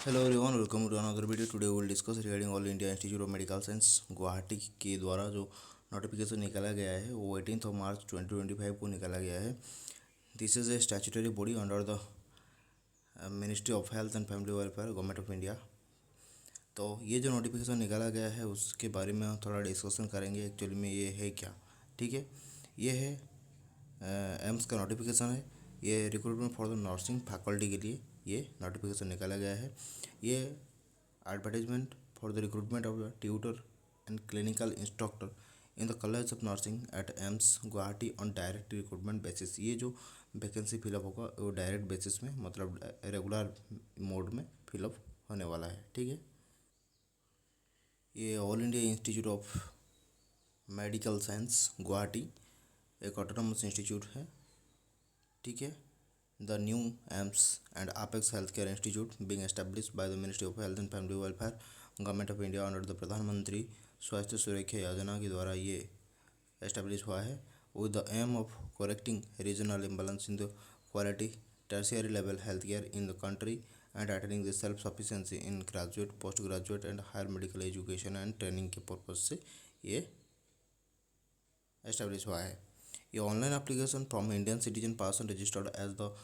Hello everyone, welcome to another video. Today we will discuss regarding all India institute of medical science Guwahati के द्वारा जो notification निकाला गया है वो 18 मार्च 2025 को निकाला गया है। This is a statutory body under the ministry of health and family welfare, government of India. तो ये जो नोटिफिकेशन निकाला गया है उसके बारे में हम थोड़ा डिस्कशन करेंगे। एक्चुअली में ये है क्या, ठीक है। ये है एम्स का नोटिफिकेशन है। ये recruitment for the nursing faculty के लिए ये नोटिफिकेशन निकाला गया है। ये advertisement for the recruitment of the tutor and clinical instructor in the college of nursing at AIIMS Guwahati on direct recruitment basis. ये जो वैकेंसी फिलअप होगा वो डायरेक्ट बेसिस में, मतलब रेगुलर मोड में फिलअप होने वाला है, ठीक है। ये all India institute of medical science Guwahati एक ऑटोनोमस इंस्टीट्यूट है, ठीक है। The new AIIMS and apex health care institute being established by the ministry of health and family welfare, government of India under the प्रधानमंत्री स्वास्थ्य सुरक्षा योजना के द्वारा ये एस्टेब्लिश हुआ है with the aim of correcting regional imbalance in the quality tertiary level health care in the country and attaining the self sufficiency in graduate, post graduate and higher medical education and training के purpose से ये establish हुआ है। ये online application from Indian citizen person registered as the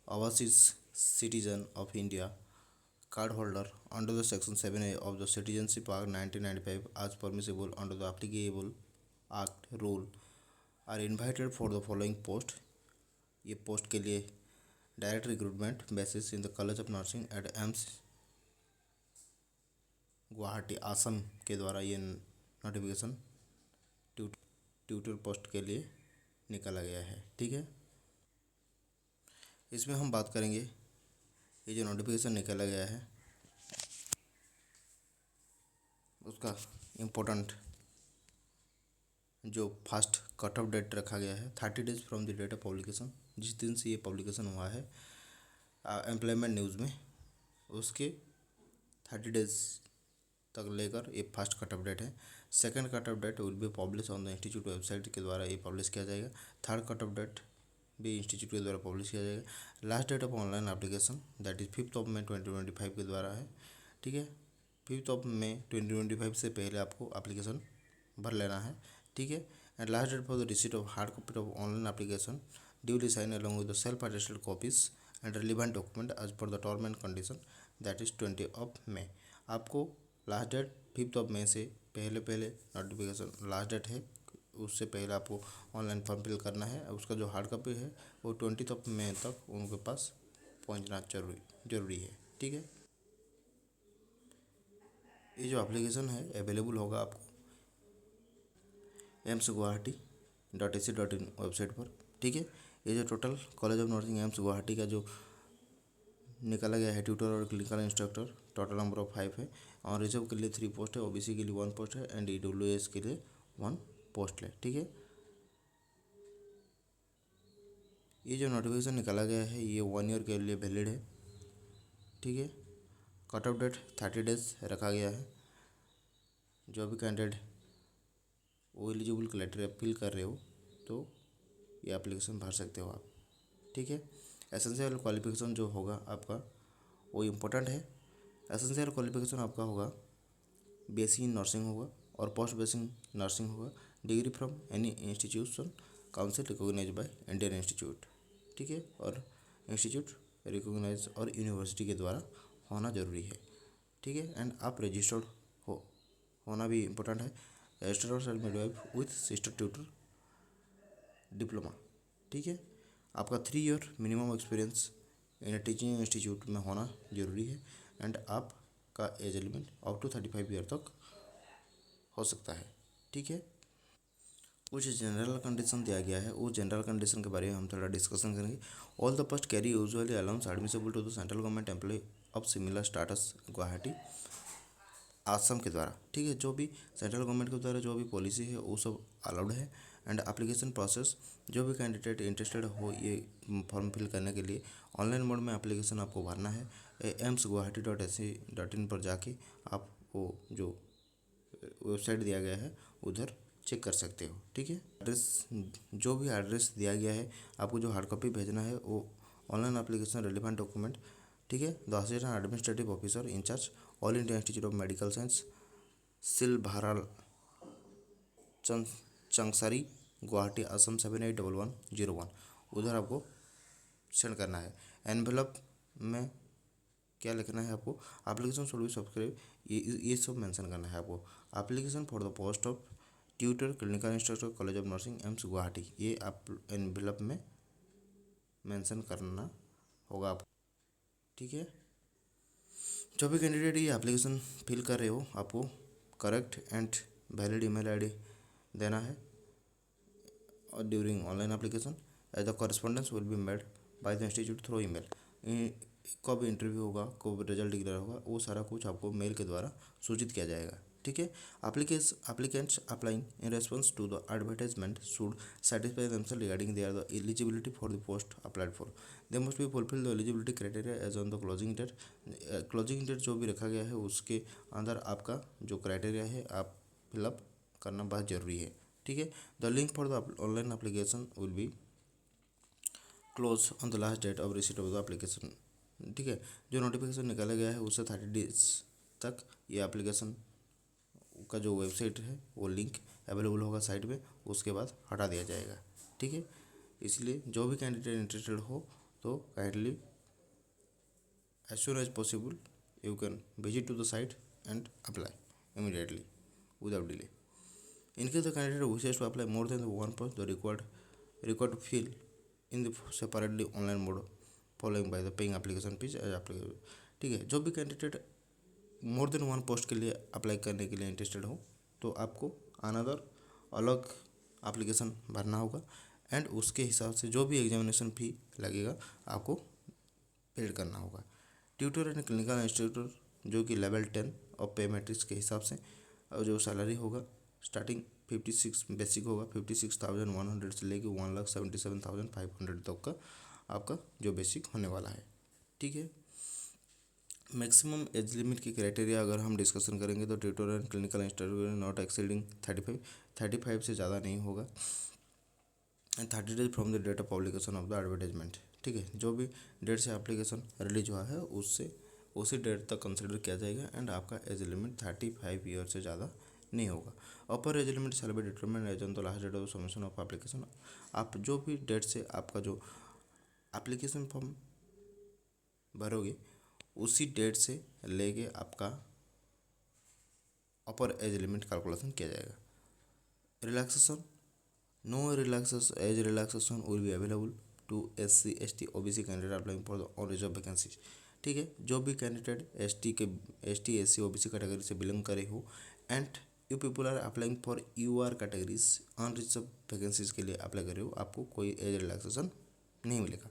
overseas citizen of India card holder under the section 7A of the Citizenship Act 1995 as permissible under the applicable act rule are invited for the following post। ये post के लिए direct recruitment basis in the college of nursing at AIIMS Guwahati Assam के द्वारा ये notification tutor post के लिए निकाला गया है, ठीक है। इसमें हम बात करेंगे ये जो नोटिफिकेशन निकाला गया है उसका इम्पोर्टेंट जो फर्स्ट कट ऑफ डेट रखा गया है 30 days from the date of publication. जिस दिन से ये पब्लिकेशन हुआ है एम्प्लॉयमेंट न्यूज़ में, उसके 30 डेज तक लेकर ये फर्स्ट कट ऑफ डेट है। Second cut off date will be publish on the institute website के द्वारा ये पब्लिश किया जाएगा। थर्ड कट ऑफ डेट भी इंस्टीट्यूट के द्वारा पब्लिश किया जाएगा। Last date of online application that is 5 May 2025 के द्वारा है, ठीक है। 5 मई 2025 से पहले आपको एप्लीकेशन भर लेना है, ठीक है। And last date for the receipt of hard copy of online application duly sign along with the self attested copies and relevant document as per the term and condition that is 20 May. आपको last date 5 मई से पहले notification last date है, उससे पहले आपको online form fill करना है। उसका जो हार्ड कॉपी है वो 20 मई तक उनके पास पहुंचना जरूरी है, ठीक है। ये जो एप्लीकेशन है अवेलेबल होगा आपको एम्स गुवाहाटी .ac.in वेबसाइट पर, ठीक है। ये जो total college of nursing AIIMS Guwahati का जो निकाला गया है ट्यूटर और clinical instructor total number of 5 है। और रिजर्व के लिए 3 पोस्ट है, ओबीसी के लिए 1 पोस्ट है एंड ईडब्ल्यूएस के लिए 1 पोस्ट है, ठीक है। ये जो नोटिफिकेशन निकाला गया है ये 1 ईयर के लिए वैलिड है, ठीक है। कट ऑफ डेट 30 डेज रखा गया है। जो भी कैंडिडेट वो एलिजिबल क्राइटेरिया फिल कर रहे हो तो ये एप्लीकेशन भर सकते हो आप, ठीक है। एसेंशियल क्वालिफिकेशन जो होगा आपका वो इम्पोर्टेंट है। एसेंशियल क्वालिफिकेशन आपका होगा बीएससी इन नर्सिंग होगा और पोस्ट बेसिक नर्सिंग होगा। Degree from any institution council recognise by Indian institute, ठीक है। और इंस्टीट्यूट रिकॉग्नाइज और यूनिवर्सिटी के द्वारा होना जरूरी है, ठीक है। एंड आप रजिस्टर्ड होना भी इम्पोर्टेंट है। रजिस्टर्ड और midwife with sister tutor diploma, ठीक है। आपका 3 year minimum experience in teaching institute में होना जरूरी है। एंड आपका age limit up to 35 year तक हो सकता है, ठीक है। कुछ जनरल कंडीशन दिया गया है, उस जनरल कंडीशन के बारे में हम थोड़ा डिस्कशन करेंगे। All the post carry usually allowance admissible to the central government employ of similar status Guwahati Assam के द्वारा, ठीक है। जो भी सेंट्रल गवर्नमेंट के द्वारा जो भी पॉलिसी है वो सब अलाउड है। एंड एप्लीकेशन प्रोसेस जो भी कैंडिडेट इंटरेस्टेड हो ये फॉर्म फिल करने के लिए ऑनलाइन मोड में एप्लीकेशन आपको भरना है। AIMSguwahati.ac.in पर जाके आप वो जो वेबसाइट दिया गया है उधर चेक कर सकते हो, ठीक है। एड्रेस जो भी एड्रेस दिया गया है आपको जो हार्ड कॉपी भेजना है वो ऑनलाइन एप्लीकेशन रिलेवेंट डॉक्यूमेंट ठीक है। The assistant administrative officer incharge all India institute of medical science सिलभाराल चंगसारी गुवाहाटी असम 781101 उधर आपको सेंड करना है। एनवेलप में क्या लिखना है आपको, एप्लीकेशन शुड बी सब्सक्राइब, ये सब मेंशन करना है आपको। Application for the post of tutor clinical instructor college of nursing AIIMS Guwahati, ये आप एनवेलप में मेंशन करना होगा आपको, ठीक है। जो भी कैंडिडेट ये एप्लीकेशन फिल कर रहे हो आपको correct and valid email ID देना है और during online application as the correspondence will be made by the institute through email. कब इंटरव्यू होगा, कब रिजल्ट डिक्लेयर होगा, वो सारा कुछ आपको मेल के द्वारा सूचित किया जाएगा, ठीक है। Applicants applying in response to the advertisement should satisfy themselves regarding their the eligibility for the post applied for. They must be fulfill the eligibility criteria as on the closing date. Closing date जो भी रखा गया है उसके अंदर आपका जो criteria है आप फिलअप करना बहुत ज़रूरी है, ठीक है। The link for the online application will be close on the last date of receipt of the application, ठीक है। जो नोटिफिकेशन निकाला गया है उससे 30 डेज तक ये एप्लीकेशन का जो वेबसाइट है वो लिंक अवेलेबल होगा साइट में, उसके बाद हटा दिया जाएगा, ठीक है। इसलिए जो भी कैंडिडेट इंटरेस्टेड हो तो kindly as soon as possible you can visit to the site and apply immediately without delay. In case the candidate wishes to apply more than the one post, the required to fill in the separately online mode following by the paying application fees as applicable, ठीक है। जो भी candidate more than one post के लिए apply करने के लिए interested हो तो आपको अनदर अलग एप्लीकेशन भरना होगा एंड उसके हिसाब से जो भी एग्जामिनेशन फी लगेगा आपको पेड करना होगा। ट्यूटर एंड क्लिनिकल इंस्ट्रक्टर जो कि लेवल 10 और पे मैट्रिक्स के हिसाब से और जो सैलरी होगा स्टार्टिंग 56 बेसिक होगा 56,100 से लेके 1,77,500 तक का आपका जो बेसिक होने वाला है, ठीक है। मैक्सिमम एज लिमिट की क्राइटेरिया अगर हम डिस्कशन करेंगे तो tutor and clinical instructor not exceeding 35 से ज़्यादा नहीं होगा and 30 days from the date of publication of the advertisement, ठीक है। जो भी डेट से एप्लीकेशन रिलीज हुआ है उससे उसी डेट तक कंसिडर किया जाएगा एंड आपका एज लिमिट 35 ईयर से ज़्यादा नहीं होगा। Upper age limit shall be determined as on the last date of submission of application. आप जो भी डेट से आपका जो एप्लीकेशन फॉर्म भरोगे उसी डेट से लेके आपका अपर एज लिमिट कैलकुलेशन किया जाएगा। Relaxation no relaxation age relaxation will be available to SC ST OBC candidate applying for the on reserve vacancies, ठीक है। जो भी candidate ST SC OBC category से बिलोंग करे हो and you people are applying for UR categories on reserve vacancies के लिए apply करे हो आपको कोई एज रिलैक्सेशन नहीं मिलेगा।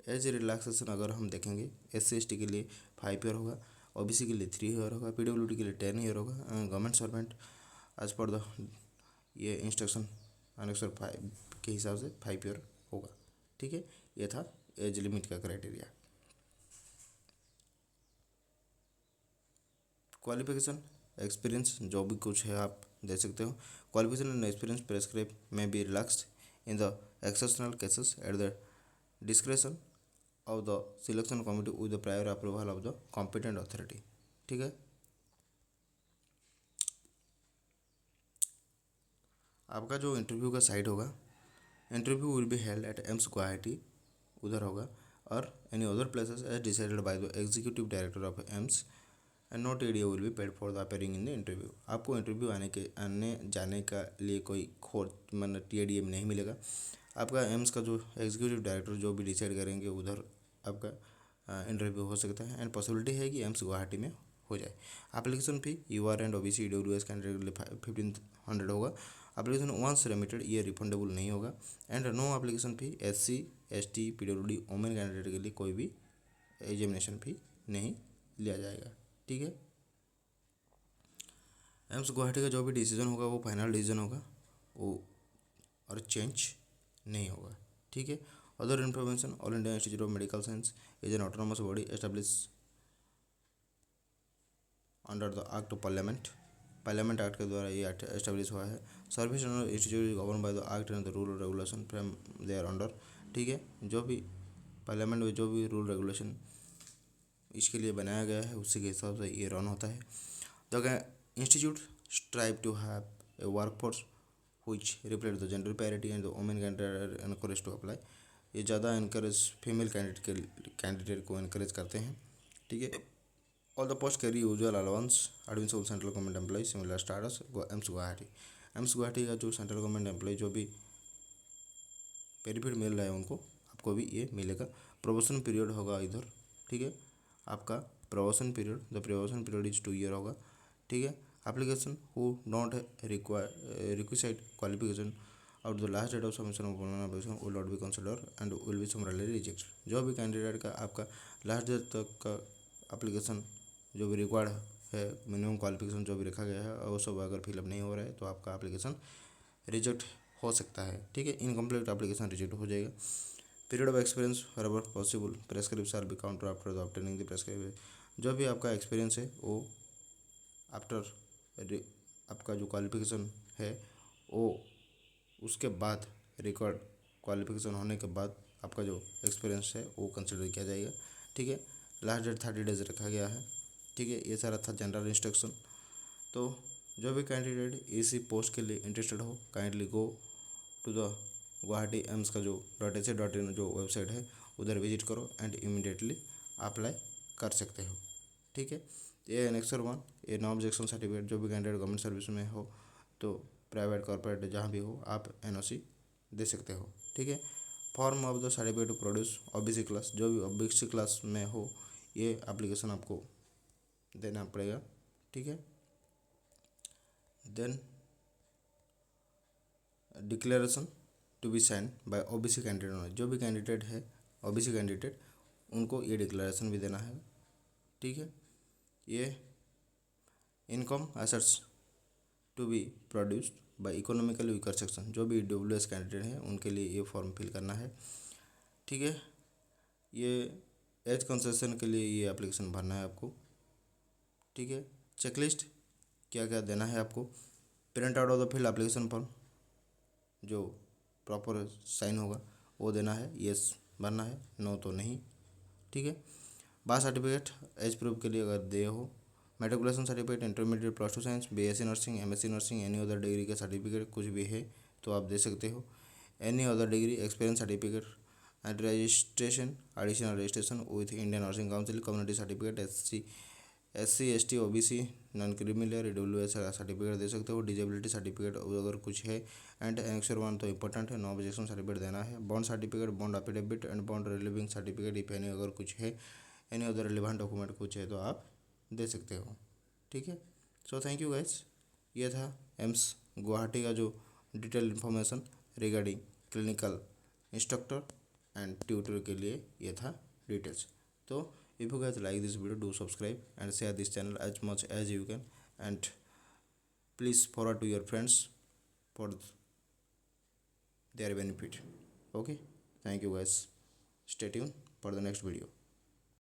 एज रिलैक्सेशन अगर हम देखेंगे SC ST के लिए 5 ईयर होगा, OBC के लिए 3 ईयर होगा, PWD के लिए 10 ईयर होगा, government servant as per the ये इंस्ट्रक्शन अनेक्सर 5 के हिसाब से 5 ईयर होगा, ठीक है। ये था एज लिमिट का क्राइटेरिया। क्वालिफिकेशन एक्सपीरियंस जो भी कुछ है आप दे सकते हो। Qualification and experience prescribe may be relaxed in the exceptional cases at the discretion of the selection committee with the prior approval of the competent authority, ठीक है। आपका जो इंटरव्यू का साइट होगा interview will be held at AIIMS Guwahati उधर होगा और any other places as decided by the executive director of AIIMS and not ADO will be paid for the appearing in the interview. आपको इंटरव्यू आने जाने का लिए कोई खोर्च मतलब TADM नहीं मिलेगा। आपका एम्स का जो एग्जीक्यूटिव डायरेक्टर जो भी डिसाइड करेंगे उधर आपका इंटरव्यू हो सकता है एंड पॉसिबिलिटी है कि एम्स गुवाहाटी में हो जाए। Application fee UR and OBC EWS candidate के लिए 1500 होगा। एप्लीकेशन वंस रेमिटेड ये रिफंडेबल नहीं होगा and no application fee SC ST PWD women candidate के लिए कोई भी एग्जामिनेशन फी नहीं लिया जाएगा, ठीक है। एम्स गुवाहाटी का जो भी डिसीजन होगा वो फाइनल डिसीजन होगा वो और चेंज नहीं होगा, ठीक है। Other information all India institute of medical science is an autonomous body establish under the act of parliament act के द्वारा ये एस्टेब्लिश हुआ है। Service institute govern by the act and the rule regulation from there under, ठीक है। जो भी parliament में जो भी रूल रेगुलेशन इसके लिए बनाया गया है उसी के हिसाब से ये रन होता है। The institute strive to have a workforce which reflect the gender parity and the women candidate are encouraged to apply। ये ज़्यादा इनकरेज फीमेल कैंडिडेट को इनकरेज करते हैं, ठीक है। All the post carry usual allowance admission central government employ similar status AIIMS Guwahati. AIIMS Guwahati का जो central government employ जो भी बेनिफिट मिल रहा है उनको आपको भी ये मिलेगा। प्रोबेशन पीरियड होगा इधर, ठीक है। आपका probation period, the probation period is 2 year होगा, ठीक है। Application who not requisite qualification और the last date of submission of application will not be consider and will be summarily reject. जो भी कैंडिडेट का आपका लास्ट डेट तक का एप्लीकेशन जो भी रिक्वायर्ड है, मिनिमम क्वालिफिकेशन जो भी रखा गया है और सब अगर फिलअप नहीं हो रहा है तो आपका एप्लीकेशन रिजेक्ट हो सकता है, ठीक है। इनकम्प्लीट एप्लीकेशन रिजेक्ट हो जाएगा। Period of experience wherever possible prescript shall be counter after the obtaining the prescript. जो भी आपका एक्सपीरियंस है वो आफ्टर आपका जो क्वालिफिकेशन है वो उसके बाद रिकॉर्ड क्वालिफिकेशन होने के बाद आपका जो एक्सपीरियंस है वो कंसिडर किया जाएगा, ठीक है। लास्ट डेट 30 डेज रखा गया है, ठीक है। ये सारा था जनरल इंस्ट्रक्शन। तो जो भी कैंडिडेट इसी पोस्ट के लिए इंटरेस्टेड हो kindly go to the Guwahati AIIMS का जो .ac.in जो वेबसाइट है उधर विजिट करो एंड इमीडिएटली अप्लाई कर सकते हो, ठीक है। ये नेक्स्ट 1 ये नो ऑब्जेक्शन सर्टिफिकेट जो भी कैंडिडेट गवर्नमेंट सर्विस में हो तो प्राइवेट कॉर्पोरेट जहाँ भी हो आप NOC दे सकते हो, ठीक है। Form of the certificate to produce OBC class, जो भी OBC क्लास में हो ये एप्लीकेशन आपको देना पड़ेगा, ठीक है। Then declaration to be sign by OBC candidate, जो भी कैंडिडेट है OBC कैंडिडेट उनको ये डिक्लेरेशन भी देना है, ठीक है। ये income assets to be produced by economically weaker section, जो भी EWS कैंडिडेट हैं उनके लिए ये फॉर्म फिल करना है, ठीक है। ये एज कंसेशन के लिए ये एप्लीकेशन भरना है आपको, ठीक है। चेकलिस्ट क्या क्या देना है आपको, print out of the fill application form जो प्रॉपर साइन होगा वो देना है, येस भरना है, नो तो नहीं, ठीक है। बार सर्टिफिकेट एज प्रूफ के लिए अगर दे हो, matriculation certificate intermediate +2 science BSc nursing MSc nursing any other degree का सर्टिफिकेट कुछ भी है तो आप दे सकते हो। Any other degree experience certificate and registration additional registration with Indian nursing council community certificate SC ST OBC non criminal EWS certificate दे सकते हो। डिजेबिलिटी सर्टिफिकेट अगर कुछ है एंड एनेक्सर 1 तो इंपॉर्टेंट है, नो ऑब्जेक्शन सर्टिफिकेट देना है। Bond certificate bond affidavit and bond relieving certificate if any अगर कुछ है, एनी अदर रिलेवेंट डॉक्यूमेंट कुछ है तो आप दे सकते हो, ठीक है। सो थैंक यू गाइस, ये था एम्स गुवाहाटी का जो detail information regarding clinical instructor and tutor के लिए ये था डिटेल्स। तो if you guys like this video do subscribe and share this channel as much as you can and please forward to your friends for their benefit, okay। Thank you guys, stay tuned for the next video.